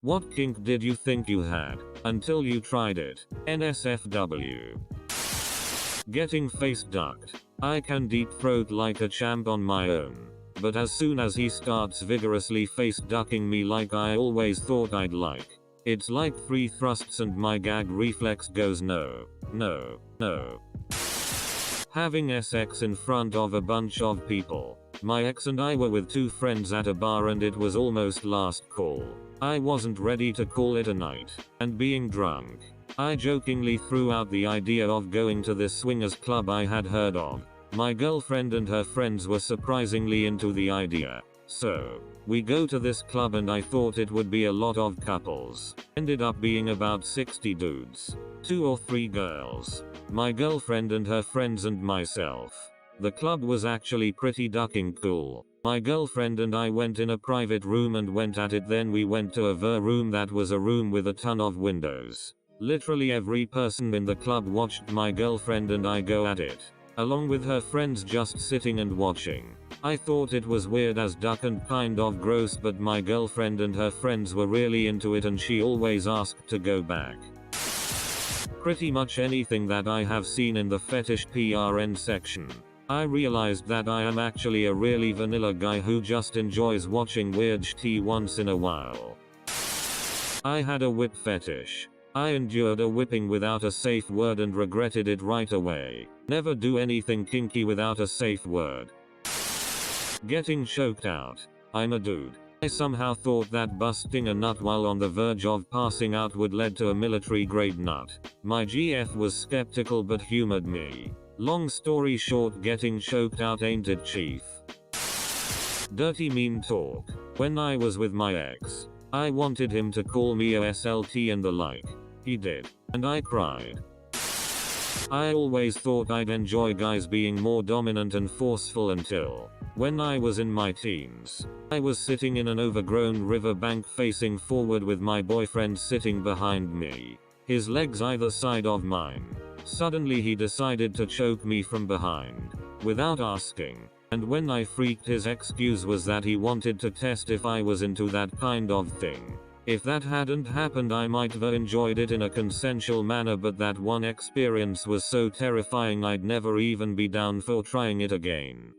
What kink did you think you had until you tried it? NSFW. Getting face ducked. I can deep throat like a champ on my own. But as soon as he starts vigorously face ducking me like I always thought I'd like, it's like 3 thrusts and my gag reflex goes no, no, no. Having sex in front of a bunch of people. My ex and I were with 2 friends at a bar and it was almost last call. I wasn't ready to call it a night. And being drunk, I jokingly threw out the idea of going to this swingers club I had heard of. My girlfriend and her friends were surprisingly into the idea. So, we go to this club and I thought it would be a lot of couples. Ended up being about 60 dudes. 2 or 3 girls. My girlfriend and her friends and myself. The club was actually pretty ducking cool. My girlfriend and I went in a private room and went at it, then we went to a ver room that was a room with a ton of windows. Literally every person in the club watched my girlfriend and I go at it, along with her friends just sitting and watching. I thought it was weird as duck and kind of gross, but my girlfriend and her friends were really into it and she always asked to go back. Pretty much anything that I have seen in the fetish PRN section. I realized that I am actually a really vanilla guy who just enjoys watching weird shit once in a while. I had a whip fetish. I endured a whipping without a safe word and regretted it right away. Never do anything kinky without a safe word. Getting choked out. I'm a dude. I somehow thought that busting a nut while on the verge of passing out would lead to a military grade nut. My GF was skeptical but humored me. Long story short, getting choked out ain't it, chief? Dirty mean talk. When I was with my ex, I wanted him to call me a SLT and the like. He did. And I cried. I always thought I'd enjoy guys being more dominant and forceful until, when I was in my teens, I was sitting in an overgrown riverbank facing forward with my boyfriend sitting behind me, his legs either side of mine. Suddenly he decided to choke me from behind, without asking, and when I freaked, his excuse was that he wanted to test if I was into that kind of thing. If that hadn't happened I might have enjoyed it in a consensual manner, but that one experience was so terrifying I'd never even be down for trying it again.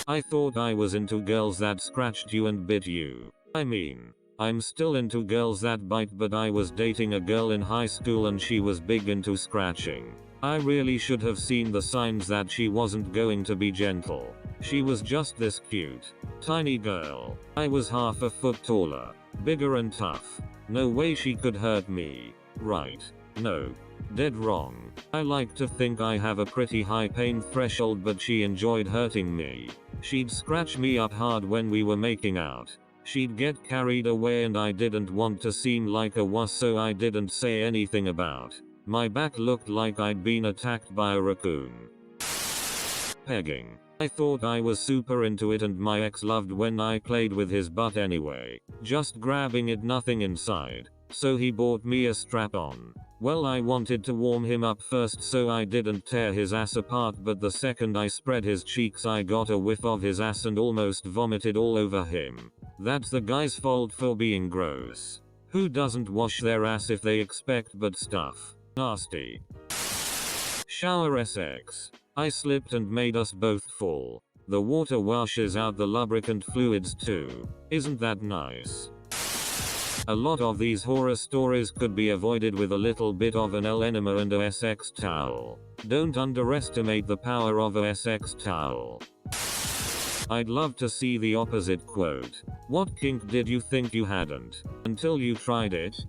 I thought I was into girls that scratched you and bit you. I mean, I'm still into girls that bite, but I was dating a girl in high school and she was big into scratching. I really should have seen the signs that she wasn't going to be gentle. She was just this cute, tiny girl. I was half a foot taller, bigger and tough. No way she could hurt me. Right. No. Dead wrong. I like to think I have a pretty high pain threshold, but she enjoyed hurting me. She'd scratch me up hard when we were making out. She'd get carried away and I didn't want to seem like a wuss, so I didn't say anything about. My back looked like I'd been attacked by a raccoon. Pegging. I thought I was super into it and my ex loved when I played with his butt anyway. Just grabbing it, nothing inside. So he bought me a strap-on. Well, I wanted to warm him up first so I didn't tear his ass apart, but the second I spread his cheeks I got a whiff of his ass and almost vomited all over him. That's the guy's fault for being gross. Who doesn't wash their ass if they expect but stuff? Nasty. Shower sex. I slipped and made us both fall. The water washes out the lubricant fluids too. Isn't that nice? A lot of these horror stories could be avoided with a little bit of an L-enema and a SX towel. Don't underestimate the power of a SX towel. I'd love to see the opposite quote. What kink did you think you hadn't until you tried it?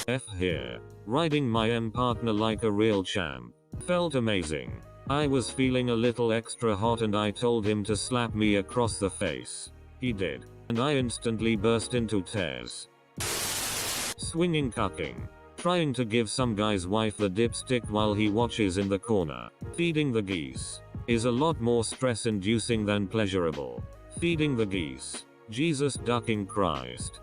F here. Riding my partner like a real champ. Felt amazing. I was feeling a little extra hot and I told him to slap me across the face. He did. And I instantly burst into tears. Swinging cucking. Trying to give some guy's wife the dipstick while he watches in the corner. Feeding the geese. Is a lot more stress inducing than pleasurable. Feeding the geese. Jesus ducking Christ.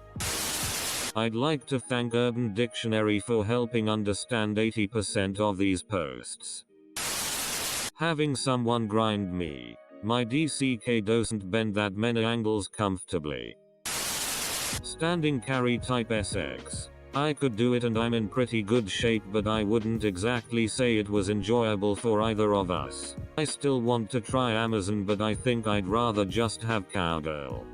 I'd like to thank Urban Dictionary for helping understand 80% of these posts. Having someone grind me. My DCK doesn't bend that many angles comfortably. Standing carry type SX. I could do it and I'm in pretty good shape, but I wouldn't exactly say it was enjoyable for either of us. I still want to try Amazon, but I think I'd rather just have cowgirl.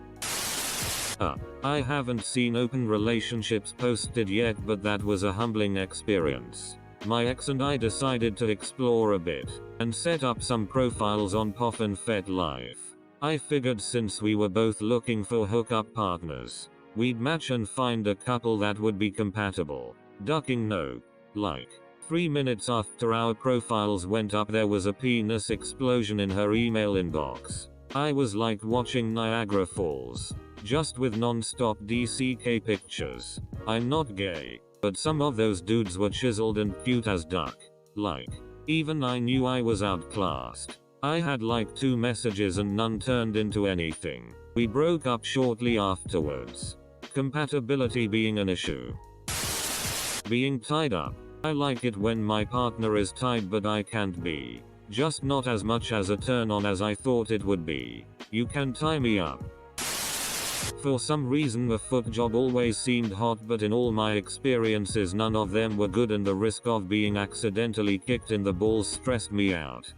I haven't seen open relationships posted yet, but that was a humbling experience. My ex and I decided to explore a bit, and set up some profiles on POF and FetLife. I figured since we were both looking for hookup partners, we'd match and find a couple that would be compatible. Ducking no. Like 3 minutes after our profiles went up, there was a penis explosion in her email inbox. I was like watching Niagara Falls, just with non-stop DCK pictures. I'm not gay, but some of those dudes were chiseled and cute as duck. Like, even I knew I was outclassed. I had like 2 messages and none turned into anything. We broke up shortly afterwards. Compatibility being an issue. Being tied up. I like it when my partner is tied, but I can't be. Just not as much as a turn on as I thought it would be. You can tie me up. For some reason the foot job always seemed hot, but in all my experiences none of them were good, and the risk of being accidentally kicked in the balls stressed me out.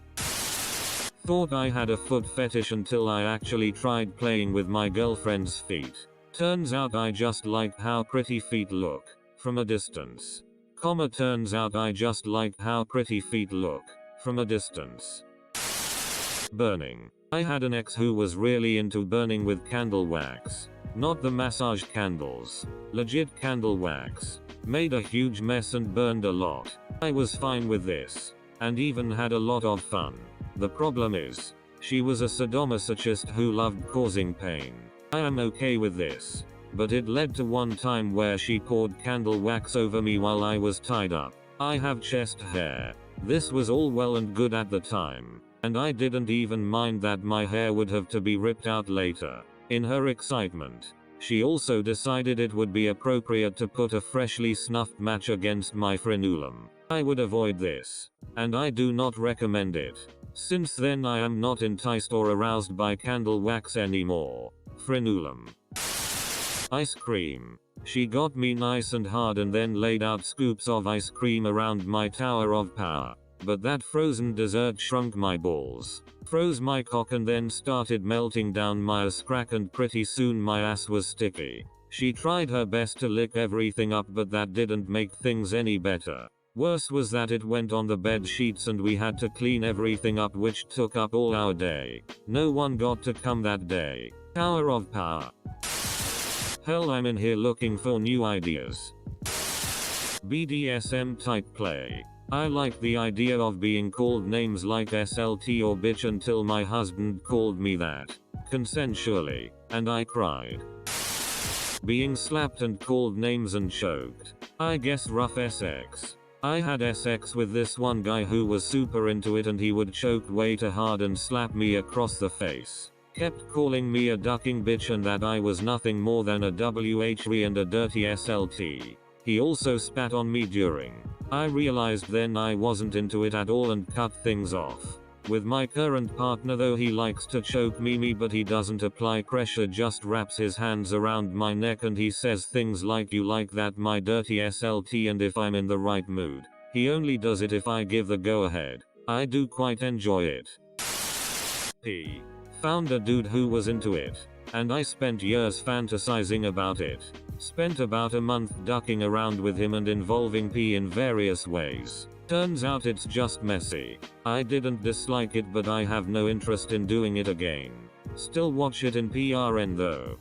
Thought I had a foot fetish until I actually tried playing with my girlfriend's feet. Turns out I just like how pretty feet look from a distance. Turns out I just like how pretty feet look from a distance. Burning. I had an ex who was really into burning with candle wax. Not the massage candles. Legit candle wax. Made a huge mess and burned a lot. I was fine with this, and even had a lot of fun. The problem is, she was a sadomasochist who loved causing pain. I am okay with this, but it led to one time where she poured candle wax over me while I was tied up. I have chest hair. This was all well and good at the time, and I didn't even mind that my hair would have to be ripped out later. In her excitement, she also decided it would be appropriate to put a freshly snuffed match against my frenulum. I would avoid this, and I do not recommend it. Since then I am not enticed or aroused by candle wax anymore. Frenulum. Ice cream. She got me nice and hard and then laid out scoops of ice cream around my tower of power. But that frozen dessert shrunk my balls, froze my cock, and then started melting down my ass crack, and pretty soon my ass was sticky. She tried her best to lick everything up, but that didn't make things any better. Worse was that it went on the bed sheets and we had to clean everything up, which took up all our day. No one got to come that day. Tower of power. Hell, I'm in here looking for new ideas. BDSM type play. I like the idea of being called names like SLT or bitch until my husband called me that. Consensually. And I cried. Being slapped and called names and choked. I guess rough SX. I had SX with this one guy who was super into it, and he would choke way too hard and slap me across the face. Kept calling me a ducking bitch and that I was nothing more than a WHV and a dirty SLT. He also spat on me during. I realized then I wasn't into it at all and cut things off. With my current partner though, he likes to choke me, but he doesn't apply pressure, just wraps his hands around my neck and he says things like, "You like that, my dirty SLT?" and if I'm in the right mood. He only does it if I give the go ahead. I do quite enjoy it. P. Found a dude who was into it, and I spent years fantasizing about it. Spent about a month ducking around with him and involving P in various ways. Turns out it's just messy. I didn't dislike it, but I have no interest in doing it again. Still watch it in PRN though.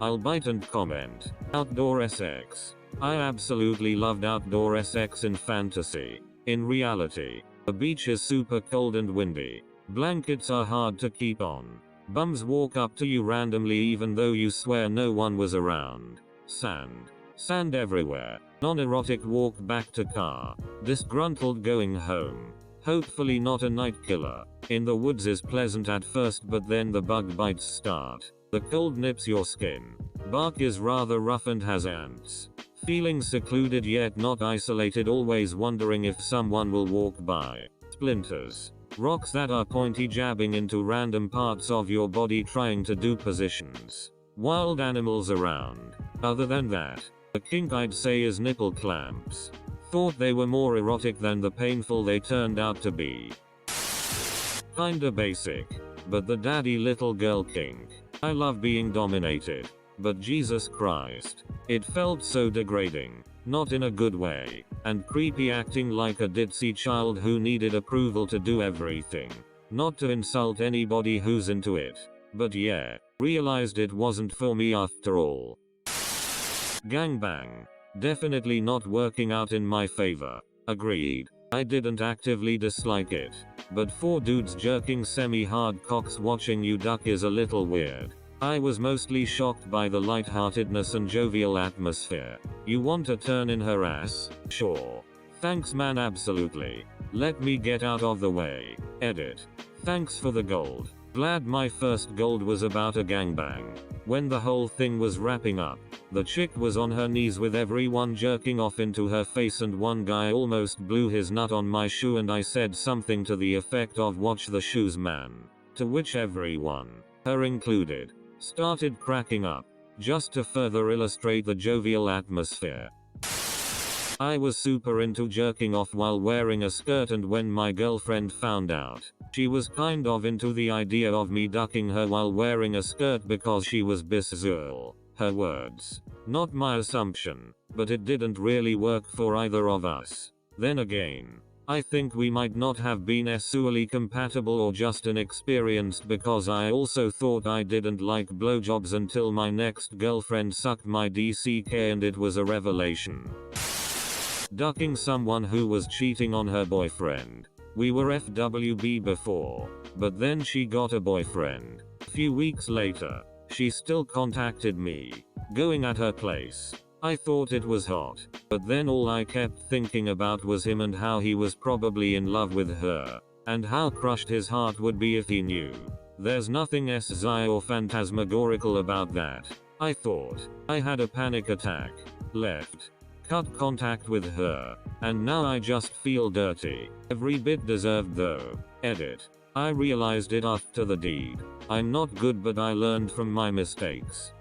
I'll bite and comment. Outdoor SX. I absolutely loved outdoor SX in fantasy. In reality, the beach is super cold and windy. Blankets are hard to keep on. Bums walk up to you randomly even though you swear no one was around. Sand everywhere. Non-erotic walk back to car. Disgruntled going home. Hopefully not a night killer. In the woods is pleasant at first, but then the bug bites start. The cold nips your skin. Bark is rather rough and has ants. Feeling secluded yet not isolated, always wondering if someone will walk by. Splinters. Rocks that are pointy, jabbing into random parts of your body trying to do positions. wild animals around. Other than that, a kink I'd say is nipple clamps. Thought they were more erotic than the painful they turned out to be. Kinda basic, but the daddy little girl kink. I love being dominated, but Jesus Christ, it felt so degrading, not in a good way, and creepy, acting like a ditzy child who needed approval to do everything. Not to insult anybody who's into it, but yeah, realized it wasn't for me after all. Gangbang. Definitely not working out in my favor. Agreed. I didn't actively dislike it, but 4 dudes jerking semi-hard cocks watching you duck is a little weird. I was mostly shocked by the lightheartedness and jovial atmosphere. You want a turn in her ass? Sure. Thanks man, absolutely. Let me get out of the way. Edit. Thanks for the gold. Glad my first gold was about a gangbang. When the whole thing was wrapping up, the chick was on her knees with everyone jerking off into her face, and one guy almost blew his nut on my shoe, and I said something to the effect of "watch the shoes man." To which everyone, her included, started cracking up, just to further illustrate the jovial atmosphere. I was super into jerking off while wearing a skirt, and when my girlfriend found out, she was kind of into the idea of me ducking her while wearing a skirt because she was bisexual. Her words. Not my assumption, but it didn't really work for either of us. Then again, I think we might not have been sexually compatible or just inexperienced, because I also thought I didn't like blowjobs until my next girlfriend sucked my DCK and it was a revelation. Ducking someone who was cheating on her boyfriend. We were FWB before, but then she got a boyfriend. Few weeks later, she still contacted me, going at her place. I thought it was hot, but then all I kept thinking about was him and how he was probably in love with her, and how crushed his heart would be if he knew. There's nothing sci or phantasmagorical about that. I thought. I had a panic attack. Left. Cut contact with her, and now I just feel dirty. Every bit deserved though. Edit. I realized it after the deed. I'm not good, but I learned from my mistakes.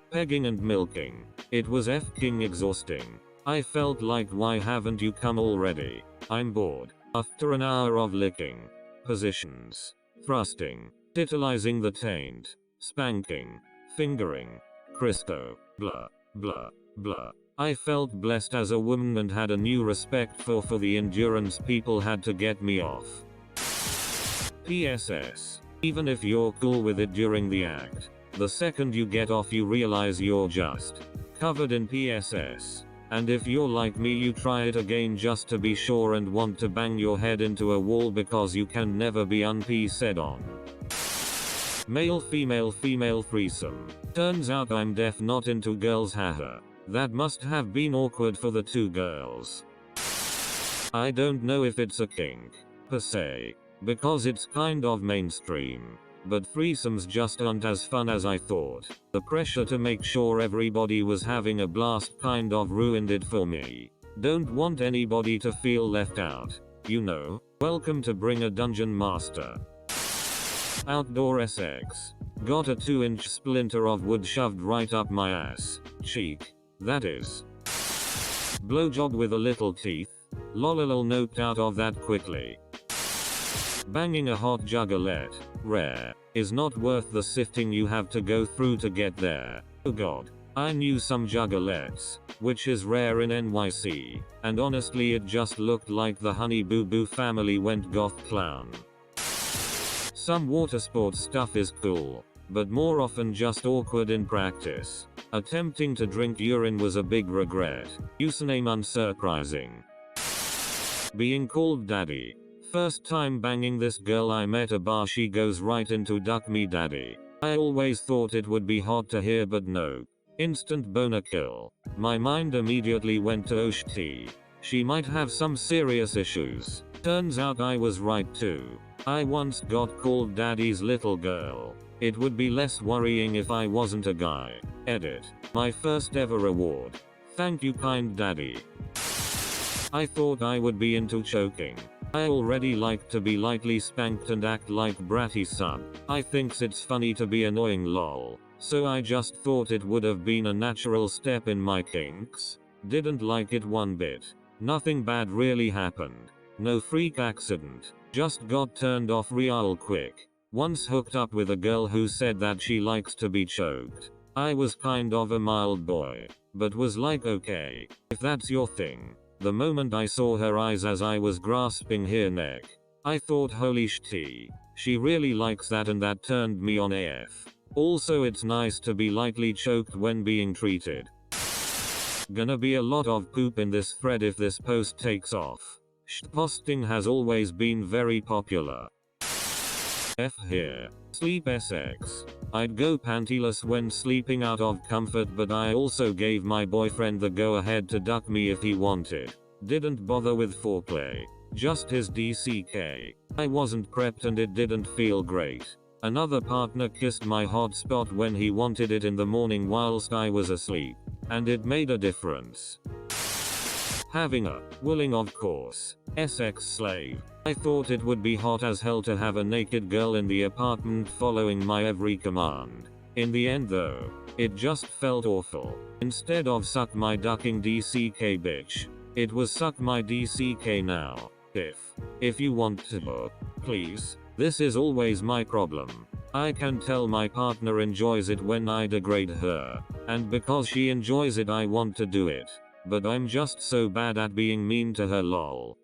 Pegging and milking. It was f***ing exhausting. I felt like, why haven't you come already? I'm bored. After an hour of licking, positions, thrusting, titillizing the taint, spanking, fingering, Christo, blah, blah, blah. I felt blessed as a woman and had a new respect for the endurance people had to get me off. PSS. Even if you're cool with it during the act, the second you get off you realize you're just covered in PSS. And if you're like me, you try it again just to be sure and want to bang your head into a wall because you can never be un-PS'd on. Male female threesome. Turns out I'm deaf, not into girls, haha. That must have been awkward for the 2 girls. I don't know if it's a kink, per se, because it's kind of mainstream, but threesomes just aren't as fun as I thought. The pressure to make sure everybody was having a blast kind of ruined it for me. Don't want anybody to feel left out, you know. Welcome to Bring a Dungeon Master. Outdoor SX. Got a 2-inch splinter of wood shoved right up my ass cheek. That is. Blowjob with a little teeth. Lololol, noped out of that quickly. Banging a hot jugglerette, rare, is not worth the sifting you have to go through to get there. Oh god. I knew some juggalettes, which is rare in NYC, and honestly it just looked like the Honey Boo Boo family went goth clown. Some water sports stuff is cool, but more often just awkward in practice. Attempting to drink urine was a big regret. Username unsurprising. Being called daddy. First time banging this girl I met a bar, she goes right into "duck me daddy." I always thought it would be hot to hear, but no. Instant boner kill. My mind immediately went to T. She might have some serious issues. Turns out I was right too. I once got called daddy's little girl. It would be less worrying if I wasn't a guy. Edit. My first ever award. Thank you, kind daddy. I thought I would be into choking. I already like to be lightly spanked and act like bratty son. I thinks it's funny to be annoying, lol. so I just thought it would have been a natural step in my kinks. Didn't like it one bit. Nothing bad really happened. No freak accident. Just got turned off real quick. Once hooked up with a girl who said that she likes to be choked. I was kind of a mild boy, but was like, okay, if that's your thing. The moment I saw her eyes as I was grasping her neck, I thought, holy shit, she really likes that, and that turned me on AF. Also, it's nice to be lightly choked when being treated. Gonna be a lot of poop in this thread if this post takes off. Shitposting has always been very popular. F here. Sleep SX. I'd go pantyless when sleeping out of comfort, but I also gave my boyfriend the go ahead to duck me if he wanted. Didn't bother with foreplay. Just his DCK. I wasn't prepped and it didn't feel great. Another partner kissed my hot spot when he wanted it in the morning whilst I was asleep. And it made a difference. Having a willing, of course, SX slave. I thought it would be hot as hell to have a naked girl in the apartment following my every command. In the end though, it just felt awful. Instead of suck my ducking DCK bitch, it was suck my DCK now. If you want to, please. This is always my problem. I can tell my partner enjoys it when I degrade her. And because she enjoys it I want to do it. But I'm just so bad at being mean to her, lol.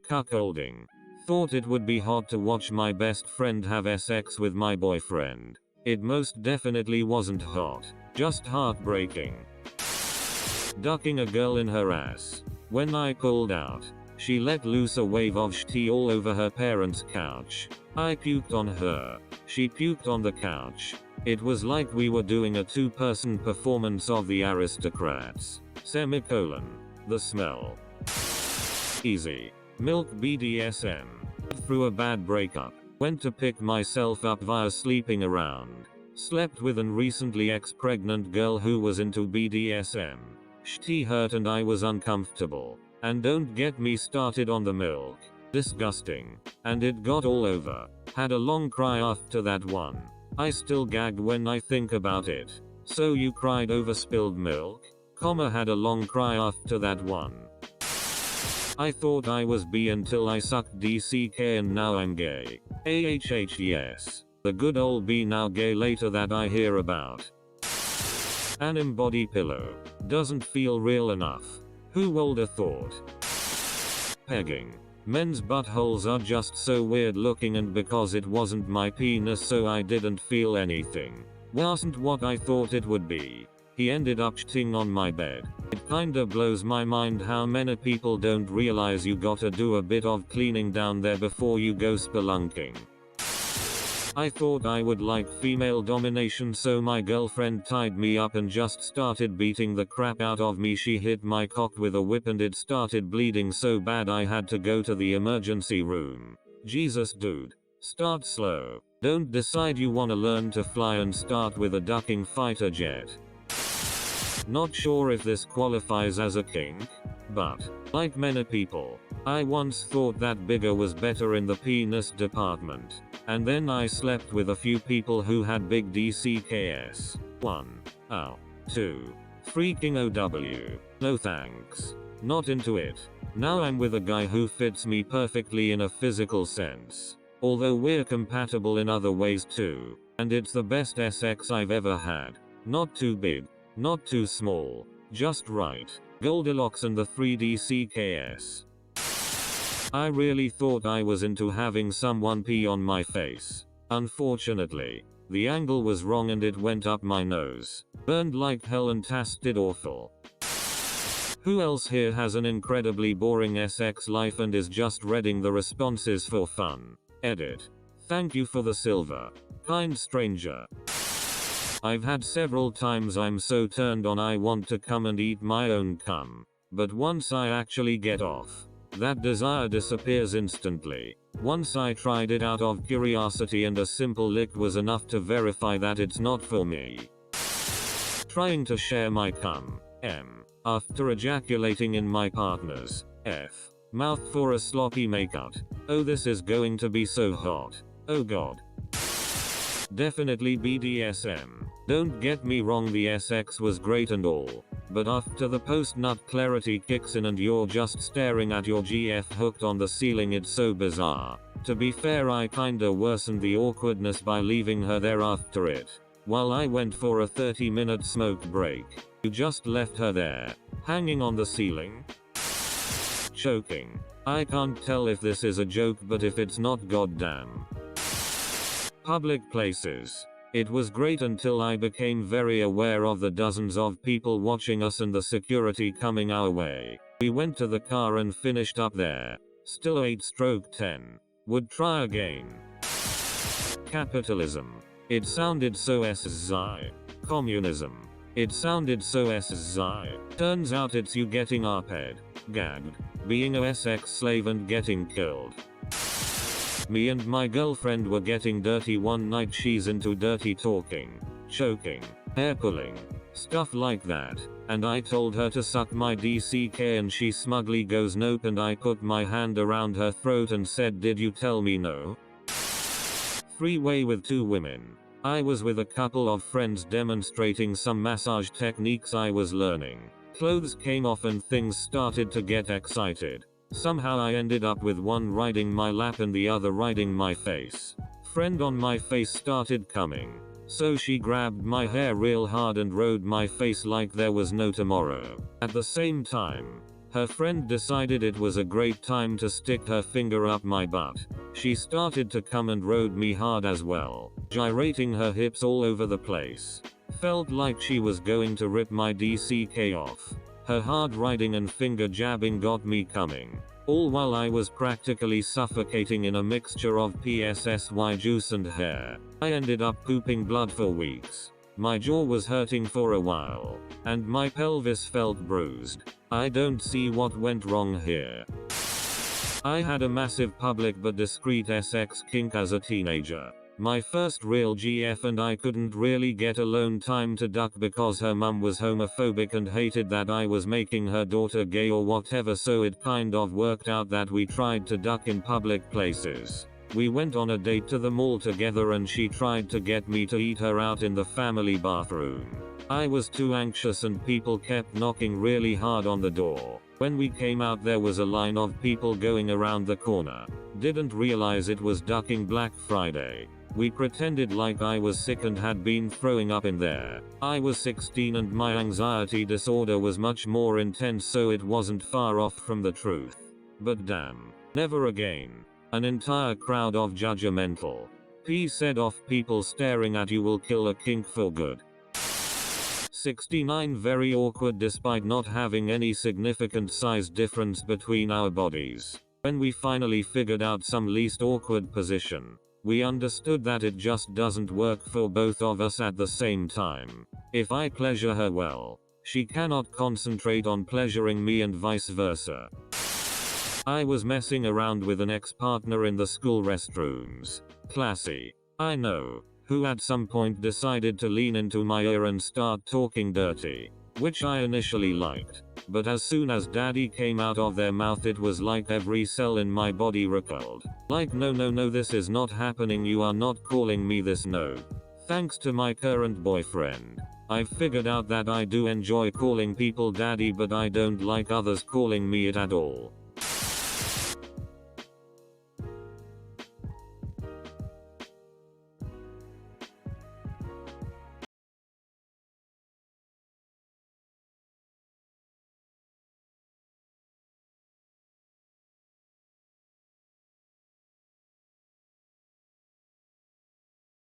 Cuckolding. Thought it would be hot to watch my best friend have SX with my boyfriend. It most definitely wasn't hot. Just heartbreaking. Ducking a girl in her ass. When I pulled out, she let loose a wave of shit all over her parents' couch. I puked on her. She puked on the couch. It was like we were doing a two-person performance of The Aristocrats. Semicolon. The smell. Easy. Milk BDSM. Through a bad breakup. Went to pick myself up via sleeping around. Slept with an recently ex-pregnant girl who was into BDSM. She hurt and I was uncomfortable. And don't get me started on the milk. Disgusting. And it got all over. Had a long cry after that one. I still gagged when I think about it. So you cried over spilled milk? Had a long cry after that one. I thought I was bi until I sucked DCK and now I'm gay. AHH yes. The good old bi now gay later that I hear about. An embody pillow. Doesn't feel real enough. Who would have thought? Pegging. Men's buttholes are just so weird looking, and because it wasn't my penis so I didn't feel anything. Wasn't what I thought it would be. He ended up shitting on my bed. It kinda blows my mind how many people don't realize you gotta do a bit of cleaning down there before you go spelunking. I thought I would like female domination, so my girlfriend tied me up and just started beating the crap out of me. She hit my cock with a whip and it started bleeding so bad I had to go to the emergency room. Jesus dude. Start slow. Don't decide you wanna learn to fly and start with a ducking fighter jet. Not sure if this qualifies as a kink, but, like many people, I once thought that bigger was better in the penis department. And then I slept with a few people who had big DCKS. 1. Ow. 2. Freaking OW. No thanks. Not into it. Now I'm with a guy who fits me perfectly in a physical sense. Although we're compatible in other ways too. And it's the best SX I've ever had. Not too big. Not too small. Just right. Goldilocks and the 3DCKS. I really thought I was into having someone pee on my face. Unfortunately, the angle was wrong and it went up my nose. Burned like hell and tasted awful. Who else here has an incredibly boring SX life and is just reading the responses for fun? Edit. Thank you for the silver. Kind stranger. I've had several times I'm so turned on I want to come and eat my own cum. But once I actually get off, that desire disappears instantly. Once I tried it out of curiosity and a simple lick was enough to verify that it's not for me. Trying to share my cum. M. After ejaculating in my partner's F. mouth for a sloppy makeout. Oh, this is going to be so hot. Oh god. Definitely BDSM. Don't get me wrong, the sex was great and all. But after the post-nut clarity kicks in and you're just staring at your GF hooked on the ceiling, it's so bizarre. To be fair, I kinda worsened the awkwardness by leaving her there after it. While I went for a 30-minute smoke break. You just left her there, hanging on the ceiling? Choking. I can't tell if this is a joke, but if it's not, goddamn. Public places. It was great until I became very aware of the dozens of people watching us and the security coming our way. We went to the car and finished up there. Still 8/10. Would try again. Capitalism. It sounded so SZI. Communism. It sounded so SZI. Turns out it's you getting arped, gagged, being a sex slave and getting killed. Me and my girlfriend were getting dirty one night. She's into dirty talking, choking, hair pulling, stuff like that. And I told her to suck my DCK and she smugly goes nope, and I put my hand around her throat and said, "Did you tell me no?" Three-way with two women. I was with a couple of friends demonstrating some massage techniques I was learning. Clothes came off and things started to get excited. Somehow I ended up with one riding my lap and the other riding my face. Friend on my face started coming. So she grabbed my hair real hard and rode my face like there was no tomorrow. At the same time, her friend decided it was a great time to stick her finger up my butt. She started to come and rode me hard as well, gyrating her hips all over the place. Felt like she was going to rip my DCK off. Her hard riding and finger jabbing got me coming. All while I was practically suffocating in a mixture of PSSY juice and hair. I ended up pooping blood for weeks. My jaw was hurting for a while. And my pelvis felt bruised. I don't see what went wrong here. I had a massive public but discreet sex kink as a teenager. My first real GF, and I couldn't really get alone time to duck because her mum was homophobic and hated that I was making her daughter gay or whatever, so it kind of worked out that we tried to duck in public places. We went on a date to the mall together and she tried to get me to eat her out in the family bathroom. I was too anxious and people kept knocking really hard on the door. When we came out there was a line of people going around the corner. Didn't realize it was ducking Black Friday. We pretended like I was sick and had been throwing up in there. I was 16 and my anxiety disorder was much more intense, so it wasn't far off from the truth. But damn, never again. An entire crowd of judgmental, said off people staring at you will kill a kink for good. 69 Very awkward despite not having any significant size difference between our bodies. When we finally figured out some least awkward position, we understood that it just doesn't work for both of us at the same time. If I pleasure her well, she cannot concentrate on pleasuring me and vice versa. I was messing around with an ex-partner in the school restrooms. Classy, I know, who at some point decided to lean into my ear and start talking dirty, which I initially liked. But as soon as daddy came out of their mouth, it was like every cell in my body recoiled. Like, no, this is not happening, you are not calling me this, no. Thanks to my current boyfriend, I've figured out that I do enjoy calling people daddy, but I don't like others calling me it at all.